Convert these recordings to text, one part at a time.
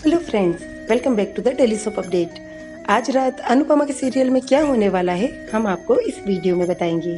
Hello friends, welcome back to the daily soap update. आज रात अनुपमा के सीरियल में क्या होने वाला है हम आपको इस वीडियो में बताएंगे।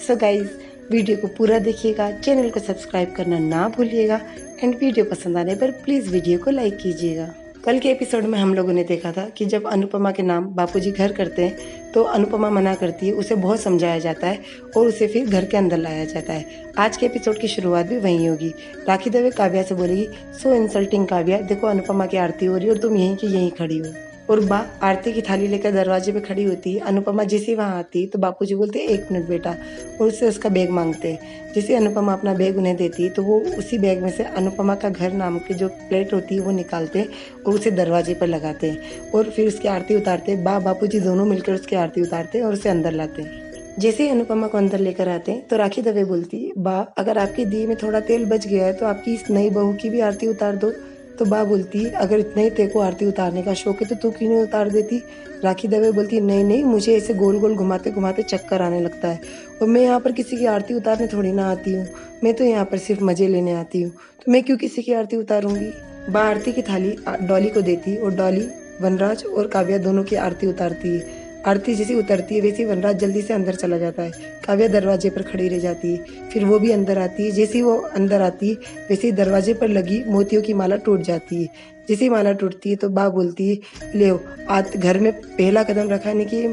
सो गाइज, वीडियो को पूरा देखिएगा, चैनल को सब्सक्राइब करना ना भूलिएगा एंड वीडियो पसंद आने पर प्लीज़ वीडियो को लाइक कीजिएगा। कल के एपिसोड में हम लोगों ने देखा था कि जब अनुपमा के नाम बापूजी घर करते हैं तो अनुपमा मना करती है, उसे बहुत समझाया जाता है और उसे फिर घर के अंदर लाया जाता है। आज के एपिसोड की शुरुआत भी वहीं होगी। राखी दवे काव्या से बोलेगी, सो इंसल्टिंग काव्या, देखो अनुपमा की आरती हो रही है और तुम यहीं की यहीं खड़ी हो। और बा आरती की थाली लेकर दरवाजे पे खड़ी होती है। अनुपमा जैसे वहाँ आती तो बापूजी बोलते 1 मिनट बेटा, और उससे उसका बैग मांगते हैं। जैसे अनुपमा अपना बैग उन्हें देती है तो वो उसी बैग में से अनुपमा का घर नाम की जो प्लेट होती है वो निकालते हैं और उसे दरवाजे पर लगाते हैं और फिर उसकी आरती उतारते हैं। बापूजी दोनों मिलकर उसकी आरती उतारते हैं और उसे अंदर लाते हैं। जैसे ही अनुपमा को अंदर लेकर आते हैं तो राखी दवे बोलती है, बा अगर आपके दिए में थोड़ा तेल बच गया है तो आपकी इस नई बहू की भी आरती उतार दो। तो बा बोलती है, अगर इतना ही तेरे को आरती उतारने का शौक है तो तू क्यों नहीं उतार देती। राखी दवे बोलती है, नहीं नहीं, मुझे ऐसे गोल गोल घुमाते घुमाते चक्कर आने लगता है और मैं यहाँ पर किसी की आरती उतारने थोड़ी ना आती हूँ, मैं तो यहाँ पर सिर्फ मजे लेने आती हूँ, तो मैं क्यों किसी की आरती उतारूंगी। बा आरती की थाली डॉली को देती और डॉली वनराज और काव्या दोनों की आरती उतारती है। आरती जैसी उतरती है वैसे वनराज जल्दी से अंदर चला जाता है। काव्या दरवाजे पर खड़ी रह जाती है, फिर वो भी अंदर आती है। जैसे ही वो अंदर आती है वैसे ही दरवाजे पर लगी मोतियों की माला टूट जाती है। जैसे ही माला टूटती है तो बा बोलती है, ले आज घर में पहला कदम रखा नहीं कि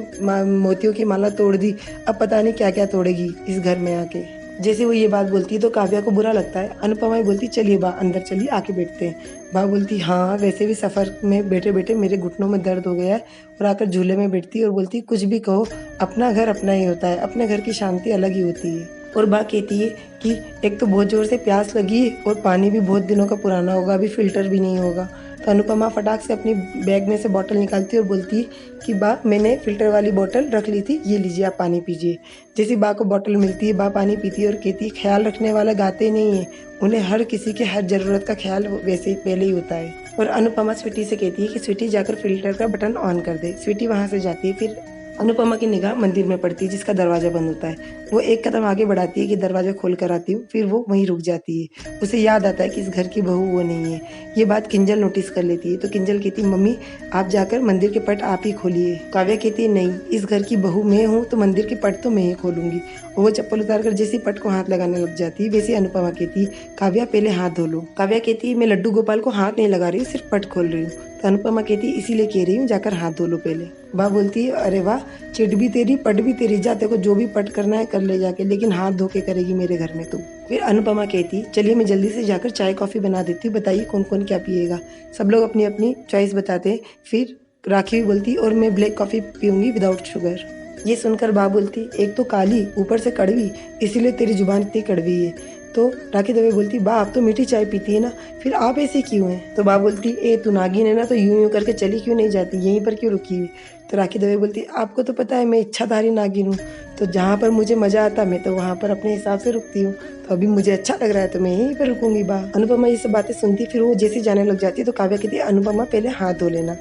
मोतियों की माला तोड़ दी, अब पता नहीं क्या क्या तोड़ेगी इस घर में आके। जैसे वो ये बात बोलती है तो काव्या को बुरा लगता है। अनुपमा बोलती, चलिए बा अंदर चलिए, आके बैठते हैं। बा बोलती, हाँ वैसे भी सफ़र में बैठे बैठे मेरे घुटनों में दर्द हो गया है, और आकर झूले में बैठती और बोलती, कुछ भी कहो, अपना घर अपना ही होता है, अपने घर की शांति अलग ही होती है। और बा कहती है कि एक तो बहुत ज़ोर से प्यास लगी है और पानी भी बहुत दिनों का पुराना होगा, अभी फ़िल्टर भी नहीं होगा। तो अनुपमा फटाक से अपनी बैग में से बॉटल निकालती और बोलती है कि बा मैंने फ़िल्टर वाली बॉटल रख ली थी, ये लीजिए आप पानी पीजिए। जैसी बा को बॉटल मिलती है बा पानी पीती है और कहती है, ख्याल रखने वाला गाते नहीं है, उन्हें हर किसी के हर ज़रूरत का ख्याल वैसे ही पहले ही होता है। और अनुपमा स्वीटी से कहती है कि स्वीटी जाकर फ़िल्टर का बटन ऑन कर दे। स्वीटी वहाँ से जाती है। फिर अनुपमा की निगाह मंदिर में पड़ती है जिसका दरवाजा बंद होता है। वो एक कदम आगे बढ़ाती है कि दरवाजा खोल कर आती हूँ, फिर वो वहीं रुक जाती है। उसे याद आता है कि इस घर की बहू वो नहीं है। ये बात किंजल नोटिस कर लेती है तो किंजल कहती है, मम्मी आप जाकर मंदिर के पट आप ही खोलिए। काव्या कहती है, नहीं, इस घर की बहू मैं हूँ तो मंदिर के पट तो मैं ही खोलूंगी। और वो चप्पल उतार कर जैसे पट को हाथ लगाने लग जाती है वैसे अनुपमा कहती है, काव्या पहले हाथ धो लो। काव्या कहती है, मैं लड्डू गोपाल को हाथ नहीं लगा रही हूँ, सिर्फ पट खोल रही हूँ। तो अनुपमा कहती है, इसीलिए कह रही हूँ जाकर हाथ धो लो पहले। वाह बोलती है, अरे वाह, चिट भी तेरी पट भी तेरी, जा तेरे को जो भी पट करना है कर ले जाके, लेकिन हाथ धो के करेगी मेरे घर में तू। फिर अनुपमा कहती, चलिए मैं जल्दी से जाकर चाय कॉफ़ी बना देती हूँ, बताइए कौन कौन क्या पिएगा। सब लोग अपनी अपनी चॉइस बताते हैं। फिर राखी भी बोलती, और मैं ब्लैक कॉफ़ी पीऊँगी विदाउट शुगर। ये सुनकर बा बोलती, एक तो काली ऊपर से कड़वी, इसीलिए तेरी जुबान इतनी कड़वी है। तो राखी दवे बोलती, बा आप तो मीठी चाय पीती है ना, फिर आप ऐसे क्यों हैं। तो बा बोलती, ए तू नागिन है ना, तो यूं यूं करके चली क्यों नहीं जाती, यहीं पर क्यों रुकी हुई। तो राखी दवे बोलती, आपको तो पता है मैं इच्छाधारी नागिन हूँ, तो जहाँ पर मुझे मजा आता मैं तो वहाँ पर अपने हिसाब से रुकती हूँ, तो अभी मुझे अच्छा लग रहा है तो मैं यहीं पर रुकूंगी। बा अनुपमा ये सब बातें सुनती, फिर वो जैसे जाने लग जाती तो काव्या कहती, अनुपमा पहले हाथ धो लेना।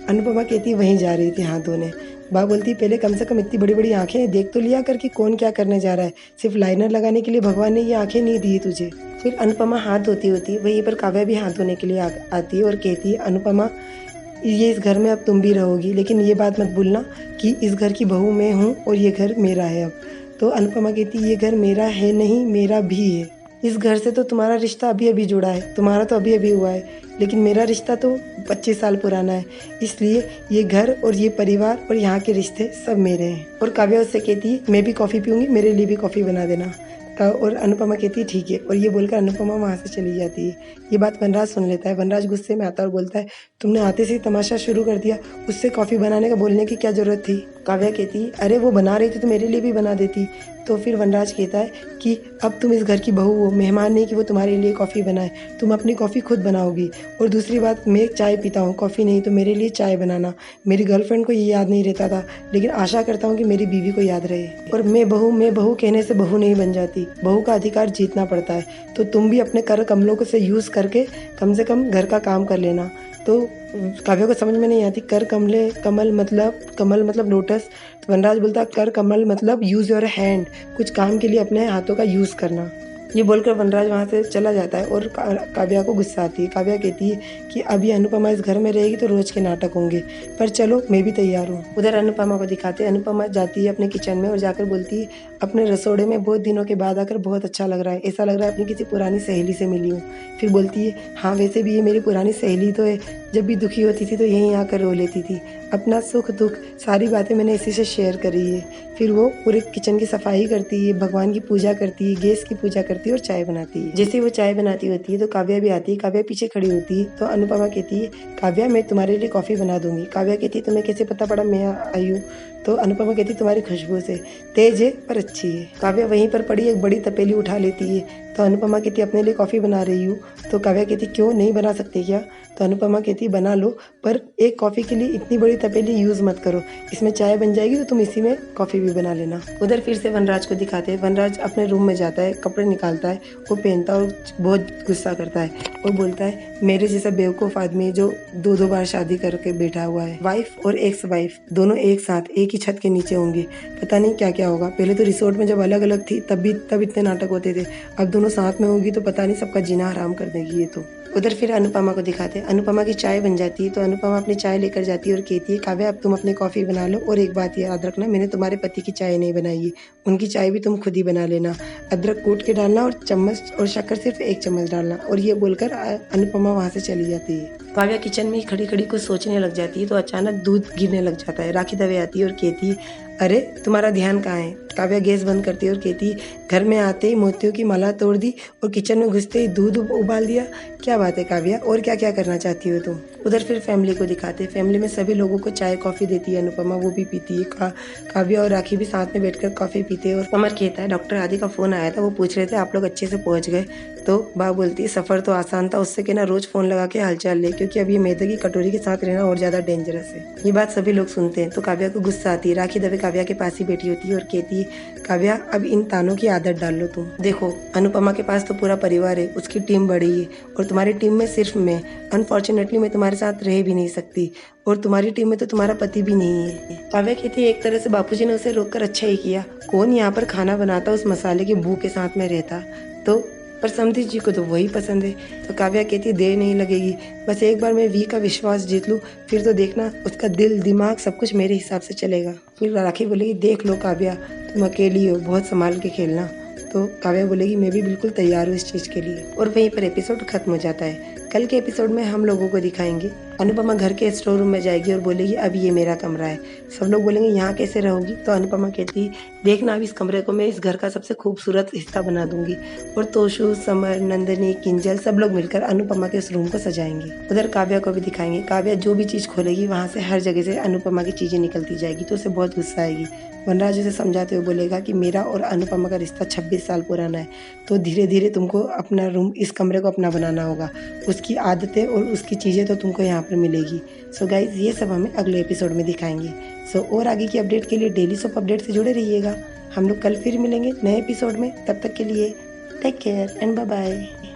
अनुपमा कहती, वहीं जा रही थी हाथ धोने। बा बोलती, पहले कम से कम इतनी बड़ी बड़ी आंखें देख तो लिया कर कि कौन क्या करने जा रहा है, सिर्फ लाइनर लगाने के लिए भगवान ने ये आंखें नहीं दी तुझे। फिर अनुपमा हाथ धोती होती वहीं पर काव्या भी हाथ धोने के लिए आती है और कहती है, अनुपमा ये इस घर में अब तुम भी रहोगी, लेकिन ये बात मत भूलना कि इस घर की बहू मैं हूँ और ये घर मेरा है अब। तो अनुपमा कहती, ये घर मेरा है नहीं, मेरा भी है। इस घर से तो तुम्हारा रिश्ता अभी अभी जुड़ा है, तुम्हारा तो अभी अभी हुआ है, लेकिन मेरा रिश्ता तो 25 साल पुराना है, इसलिए ये घर और ये परिवार और यहाँ के रिश्ते सब मेरे हैं। और काव्या उससे कहती है, मैं भी कॉफ़ी पीऊँगी, मेरे लिए भी कॉफ़ी बना देना। और अनुपमा कहती है, ठीक है। और ये बोलकर अनुपमा वहाँ से चली जाती है। ये बात वनराज सुन लेता है। वनराज गुस्से में आता है और बोलता है, तुमने आते से ही तमाशा शुरू कर दिया, उससे कॉफ़ी बनाने का बोलने की क्या ज़रूरत थी। काव्या कहती है, अरे वो बना रही थी तो मेरे लिए भी बना देती। तो फिर वनराज कहता है कि अब तुम इस घर की बहू हो, मेहमान नहीं कि वो तुम्हारे लिए कॉफ़ी बनाए, तुम अपनी कॉफ़ी खुद बनाओगी। और दूसरी बात, मैं चाय पीता हूँ, कॉफ़ी नहीं, तो मेरे लिए चाय बनाना। मेरी गर्लफ्रेंड को ये याद नहीं रहता था, लेकिन आशा करता हूँ कि मेरी बीवी को याद रहे। और मैं बहू कहने से बहू नहीं बन जाती, बहू का अधिकार जीतना पड़ता है। तो तुम भी अपने कर कमलों को से यूज़ करके कम से कम घर का काम कर लेना। तो काव्या को समझ में नहीं आती, कर कमल मतलब लोटस। तो वनराज बोलता, कर कमल मतलब यूज़ योर हैंड, कुछ काम के लिए अपने हाथों का यूज़ करना। ये बोलकर वनराज वहाँ से चला जाता है और काव्या को गुस्सा आती है। काव्या कहती है कि अभी अनुपमा इस घर में रहेगी तो रोज के नाटक होंगे, पर चलो मैं भी तैयार हूँ। उधर अनुपमा को दिखाते हैं। अनुपमा जाती है अपने किचन में और जाकर बोलती है अपने रसोड़े में बहुत दिनों के बाद आकर बहुत अच्छा लग रहा है, ऐसा लग रहा है अपनी किसी पुरानी सहेली से मिली हूँ। फिर बोलती है हाँ वैसे भी ये मेरी पुरानी सहेली तो है, जब भी दुखी होती थी तो यहीं आकर रो लेती थी, अपना सुख दुख सारी बातें मैंने इसी से शेयर करी है। फिर वो पूरे किचन की सफाई करती है, भगवान की पूजा करती है, गैस की पूजा करती है और चाय बनाती है। जैसे वो चाय बनाती होती है तो काव्या भी आती है। काव्या पीछे खड़ी होती है तो अनुपमा कहती है काव्या मैं तुम्हारे लिए कॉफ़ी बना दूंगी। काव्या कहती है तुम्हें कैसे पता पड़ा मैं आई हूँ? तो अनुपमा कहती तुम्हारी खुशबू से, तेज है पर अच्छी है। काव्या वहीं पर पड़ी एक बड़ी तपेली उठा लेती है। तो अनुपमा कहती अपने लिए कॉफ़ी बना रही हूँ। तो काव्या कहती क्यों नहीं बना सकती क्या? तो अनुपमा कहती बना लो, पर एक कॉफ़ी के लिए इतनी बड़ी तपेली यूज़ मत करो, इसमें चाय बन जाएगी तो तुम इसी में कॉफ़ी भी बना लेना। उधर फिर से वनराज को दिखाते हैं। वनराज अपने रूम में जाता है, कपड़े निकालता है, वो पहनता है और बहुत गुस्सा करता है और बोलता है मेरे जैसा बेवकूफ़ आदमी है जो दो बार शादी करके बैठा हुआ है, वाइफ और एक्स वाइफ दोनों एक साथ एक ही छत के नीचे होंगे, पता नहीं क्या क्या होगा। पहले तो रिसोर्ट में जब अलग अलग थी तब इतने नाटक होते थे, अब दोनों साथ में होंगी तो पता नहीं सबका जीना हराम कर देगी ये तो। उधर फिर अनुपमा को दिखाते हैं। अनुपमा की चाय बन जाती है तो अनुपमा अपनी चाय लेकर जाती है और कहती है काव्या अब तुम अपनी कॉफ़ी बना लो, और एक बात याद रखना मैंने तुम्हारे पति की चाय नहीं बनाई है, उनकी चाय भी तुम खुद ही बना लेना, अदरक कूट के डालना और चम्मच और शक्कर सिर्फ 1 चम्मच डालना। और ये बोलकर अनुपमा वहाँ से चली जाती है। काव्या किचन में खड़ी खड़ी कुछ सोचने लग जाती है तो अचानक दूध गिरने लग जाता है। राखी दवे आती है और कहती है अरे तुम्हारा ध्यान कहाँ है? काव्या गैस बंद करती है और कहती है घर में आते ही मोतियों की माला तोड़ दी और किचन में घुसते ही दूध उबाल दिया, क्या बात है काव्या, और क्या क्या करना चाहती हो तुम? उधर फिर फैमिली को दिखाते हैं। फैमिली में सभी लोगों को चाय कॉफ़ी देती है अनुपमा, वो भी पीती है। काव्या और राखी भी साथ में बैठकर कॉफ़ी पीते हैं। और समर कहता है डॉक्टर आदि का फ़ोन आया था, वो पूछ रहे थे आप लोग अच्छे से पहुँच गए? तो बा बोलती है सफ़र तो आसान था, उससे कहना रोज़ फ़ोन लगा के हालचाल ले, क्योंकि अब ये मैदे की कटोरी के साथ रहना और ज़्यादा डेंजरस है। ये बात सभी लोग सुनते हैं तो काव्या को गुस्सा आती है। राखी दवे काव्या के पास ही बैठी होती है और कहती है काव्या अब इन तानों की आदत डाल लो तुम। देखो अनुपमा के पास तो पूरा परिवार है, उसकी टीम बड़ी है और तुम्हारी टीम में सिर्फ मैं, अनफॉर्चुनेटली मैं तुम्हारे साथ रह भी नहीं सकती, और तुम्हारी टीम में तो तुम्हारा पति भी नहीं है। काव्या कहती है एक तरह से बापूजी ने उसे रोककर अच्छा ही किया, कौन यहाँ पर खाना बनाता उस मसाले की बू के साथ में रहता, तो पर समधी जी को तो वही पसंद है। तो काव्या कहती है देर नहीं लगेगी, बस एक बार मैं वी का विश्वास जीत लूँ, फिर तो देखना उसका दिल दिमाग सब कुछ मेरे हिसाब से चलेगा। फिर राखी बोलेगी देख लो काव्या तुम अकेली हो, बहुत संभाल के खेलना। तो काव्या बोलेगी मैं भी बिल्कुल तैयार हूँ इस चीज़ के लिए। और वहीं पर एपिसोड खत्म हो जाता है। कल के एपिसोड में हम लोगों को दिखाएंगे अनुपमा घर के स्टोर रूम में जाएगी और बोलेगी अब ये मेरा कमरा है। सब लोग बोलेंगे यहाँ कैसे रहोगी? तो अनुपमा कहती देखना अब इस कमरे को मैं इस घर का सबसे खूबसूरत हिस्सा बना दूंगी। और तोशु, समर, नंदिनी, किंजल सब लोग मिलकर अनुपमा के उस रूम को सजाएंगे। उधर काव्या को भी दिखाएंगे। काव्या जो भी चीज़ खोलेगी वहाँ से हर जगह से अनुपमा की चीज़ें निकलती जाएगी तो उसे बहुत गुस्सा आएगी। वनराज उसे समझाते हुए बोलेगा कि मेरा और अनुपमा का रिश्ता 26 साल पुराना है, तो धीरे धीरे तुमको अपना रूम इस कमरे को अपना बनाना होगा, उसकी आदतें और उसकी चीज़ें तो तुमको यहाँ पर मिलेगी। सो गाइज ये सब हमें अगले एपिसोड में दिखाएंगे। सो और आगे की अपडेट के लिए डेली सोप अपडेट से जुड़े रहिएगा। हम लोग कल फिर मिलेंगे नए एपिसोड में, तब तक के लिए take care and bye bye.